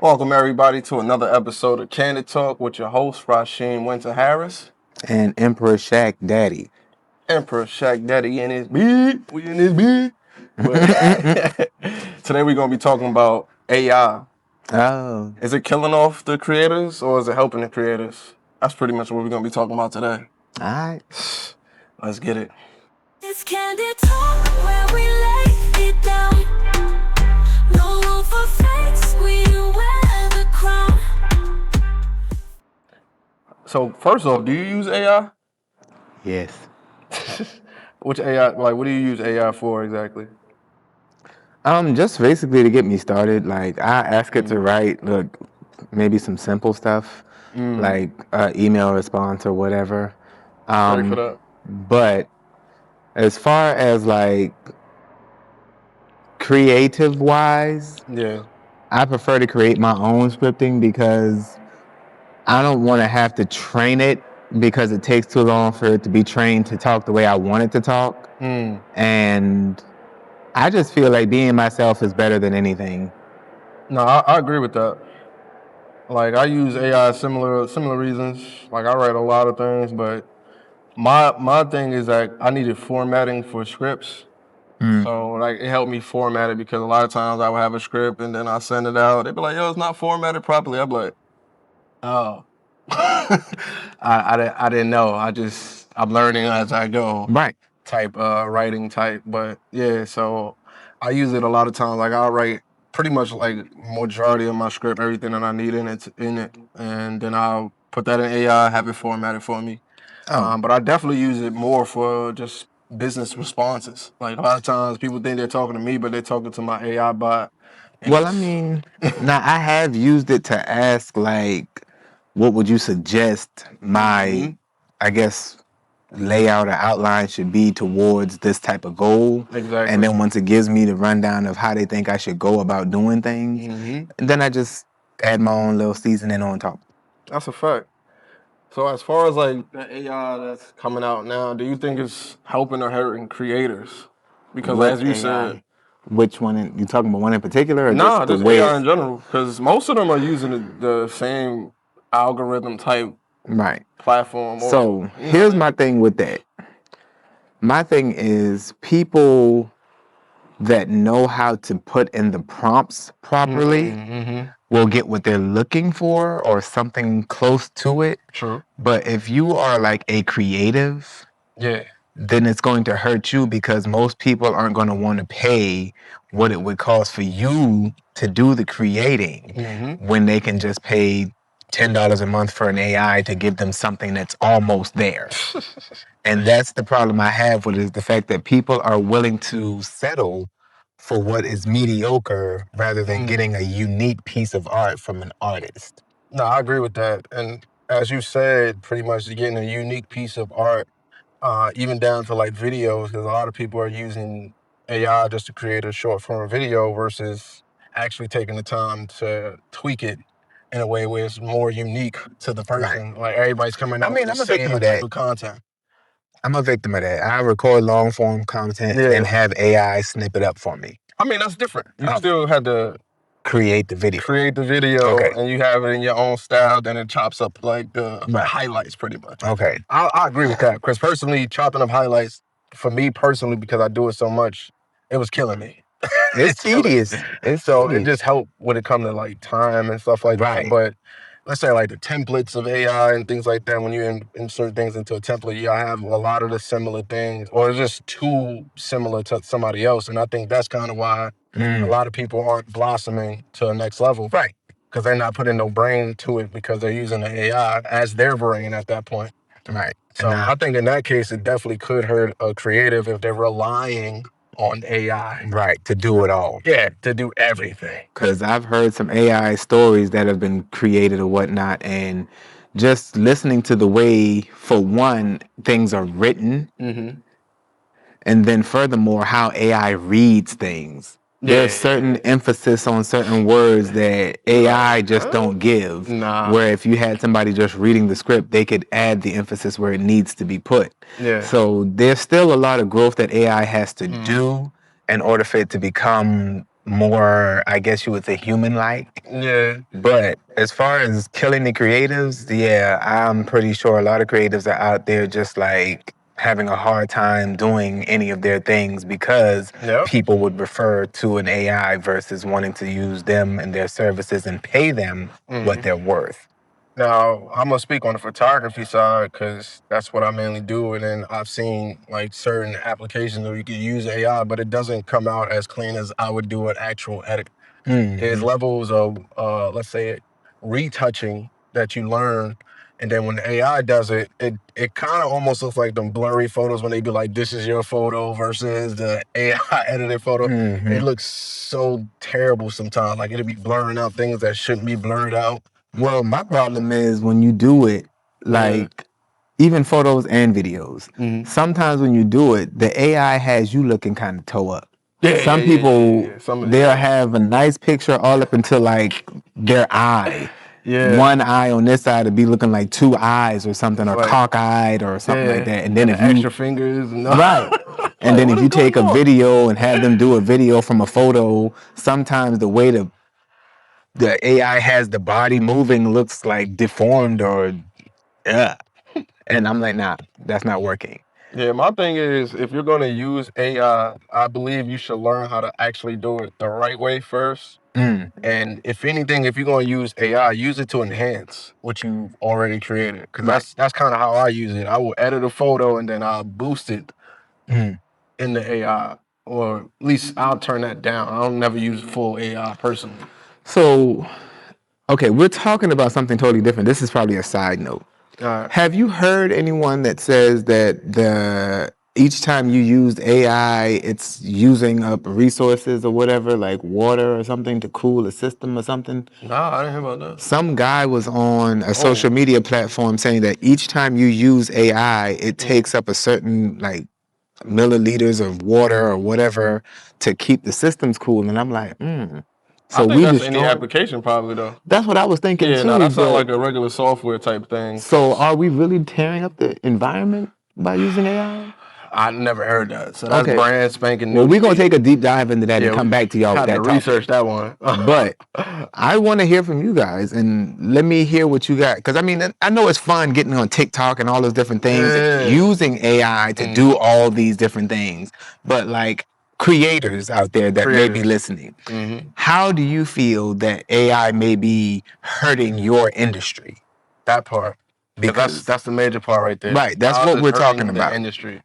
Welcome everybody to another episode of Candid Talk with your host Rasheen Winter Harris. And Emperor Shaq Daddy. Emperor Shaq Daddy in his beat. We in his beat. But today we're gonna be talking about AI. Oh. Is it killing off the creators or is it helping the creators? That's pretty much what we're gonna be talking about today. Alright. Let's get it. It's Candid Talk where we lay it down. No room for fakes, we wear the crown. So first off, do you use AI? Yes. Which AI, like what do you use AI for exactly? Just basically to get me started. Like I ask it to write maybe some simple stuff. Like email response or whatever. Ready for that? But as far as like creative wise, Yeah. I prefer to create my own scripting because I don't want to have to train it because it takes too long for it to be trained to talk the way I want it to talk. And I just feel like being myself is better than anything. No, I agree with that. Like I use AI similar reasons. Like I write a lot of things, but my thing is that I needed formatting for scripts. So like it helped me format it because a lot of times I would have a script and then I send it out. They'd be like, "Yo, it's not formatted properly." I'd be like, "Oh, I didn't know. I'm learning as I go." Right. Type writing type, but yeah. So I use it a lot of times. Like I'll write pretty much like majority of my script, everything that I need in it, and then I'll put that in AI, have it formatted for me. But I definitely use it more for just business responses. Like a lot of times people think they're talking to me, but they're talking to my AI bot. Well, I mean, now I have used it to ask, like, what would you suggest my, I guess, layout or outline should be towards this type of goal? Exactly. And then once it gives me the rundown of how they think I should go about doing things, and then I just add my own little seasoning on top. That's a fact. So as far as like the AI that's coming out now, do you think it's helping or hurting creators? Because What as you AI? said, Which one? You talking about one in particular, or nah, just the just way? AI in general. Because most of them are using the same algorithm type Right. platform. So here's my thing with that. My thing is people that know how to put in the prompts properly will get what they're looking for or something close to it. True. But if you are like a creative, Yeah. then it's going to hurt you because most people aren't going to want to pay what it would cost for you to do the creating when they can just pay $10 a month for an AI to give them something that's almost there. And that's the problem I have with it, is the fact that people are willing to settle for what is mediocre rather than getting a unique piece of art from an artist. No, I agree with that. And as you said, pretty much getting a unique piece of art, even down to like videos, because a lot of people are using AI just to create a short form video versus actually taking the time to tweak it in a way where it's more unique to the person. Like everybody's coming out with the I'm a victim same of type that. of content. I'm a victim of that. I record long form content and have AI snip it up for me. I mean, that's different. You still had to create the video. Okay. And you have it in your own style, then it chops up like the highlights pretty much. Okay. I agree with that. Because personally, chopping up highlights, for me personally, because I do it so much, it was killing me. It's tedious. It just helped when it comes to like time and stuff like that. But let's say like the templates of AI and things like that, when you insert things into a template, you have a lot of the similar things, or it's just too similar to somebody else. And I think that's kind of why a lot of people aren't blossoming to the next level. Right. Because they're not putting no brain to it because they're using the AI as their brain at that point. Right. So I think in that case, it definitely could hurt a creative if they're relying on AI. Right, to do it all. Yeah, to do everything. Because I've heard some AI stories that have been created or whatnot, and just listening to the way, for one, things are written, and then furthermore, how AI reads things. There's certain emphasis on certain words that AI just don't give. Where if you had somebody just reading the script, they could add the emphasis where it needs to be put. So there's still a lot of growth that AI has to do in order for it to become more, I guess you would say, human-like. Yeah. But as far as killing the creatives, yeah, I'm pretty sure a lot of creatives are out there just like having a hard time doing any of their things because Yep. people would refer to an AI versus wanting to use them and their services and pay them what they're worth. Now, I'm gonna speak on the photography side because that's what I mainly do, and then I've seen like certain applications where you can use AI, but it doesn't come out as clean as I would do an actual edit. There's levels of, let's say, retouching that you learn, and then when the AI does it, it kind of almost looks like them blurry photos when they be like, "This is your photo" versus the AI edited photo. It looks so terrible sometimes. Like it'll be blurring out things that shouldn't be blurred out. Well, my problem is when you do it, like even photos and videos, sometimes when you do it, the AI has you looking kind of toe up. Some people, they'll have a nice picture all up until like their eye. One eye on this side to be looking like two eyes or something, or cockeyed or something like that. And then if you extra fingers, right. And then if you take a video and have them do a video from a photo, sometimes the way the AI has the body moving looks like deformed or and I'm like, nah, that's not working. Yeah, my thing is, if you're going to use AI, I believe you should learn how to actually do it the right way first. And if anything, if you're going to use AI, use it to enhance what you've already created. Because that's kind of how I use it. I will edit a photo and then I'll boost it in the AI. Or at least I'll turn that down. I don't never use full AI personally. So, okay, we're talking about something totally different. This is probably a side note. Have you heard anyone that says that each time you used AI, it's using up resources or whatever, like water or something to cool a system or something? Nah, I didn't hear about that. Some guy was on a social media platform saying that each time you use AI, it takes up a certain like milliliters of water or whatever to keep the systems cool. And I'm like, So I think that's any application probably though. That's what I was thinking too. Yeah, no, that sounds like a regular software type thing. So are we really tearing up the environment by using AI? I never heard that. So that's brand spanking new. Well, we're going to take a deep dive into that and come back to y'all with that topic. Research that one. But I want to hear from you guys and let me hear what you got. Because, I mean, I know it's fun getting on TikTok and all those different things, using AI to do all these different things. But, like, creators out there that may be listening, how do you feel that AI may be hurting your industry? That part. Because that's the major part right there. Right. That's what we're talking about. The industry.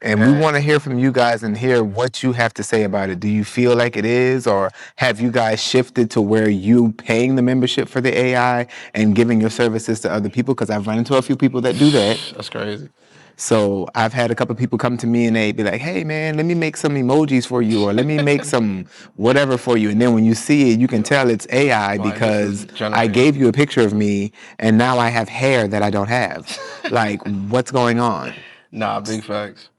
And we want to hear from you guys and hear what you have to say about it. Do you feel like it is, or have you guys shifted to where you paying the membership for the AI and giving your services to other people? Because I've run into a few people that do that. That's crazy. So I've had a couple of people come to me and they be like, hey man, let me make some emojis for you, or let me make some whatever for you. And then when you see it, you can tell it's AI because I gave you a picture of me and now I have hair that I don't have. Like, what's going on? Nah, big facts.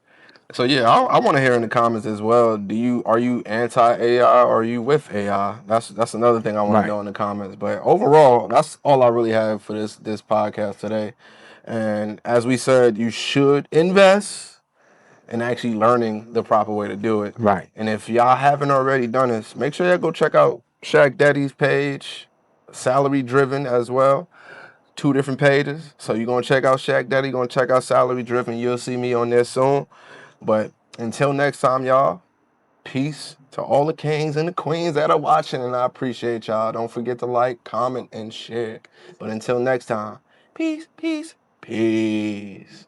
So yeah, I want to hear in the comments as well. Are you anti AI or are you with AI? That's another thing I want to know in the comments. But overall, that's all I really have for this podcast today. And as we said, you should invest in actually learning the proper way to do it. Right. And if y'all haven't already done this, make sure y'all go check out Shaq Daddy's page, Salary Driven as well. 2 different pages. So you're going to check out Shaq Daddy, you're going to check out Salary Driven. You'll see me on there soon. But until next time, y'all, peace to all the kings and the queens that are watching, and I appreciate y'all. Don't forget to like, comment, and share. But until next time, peace, peace, peace.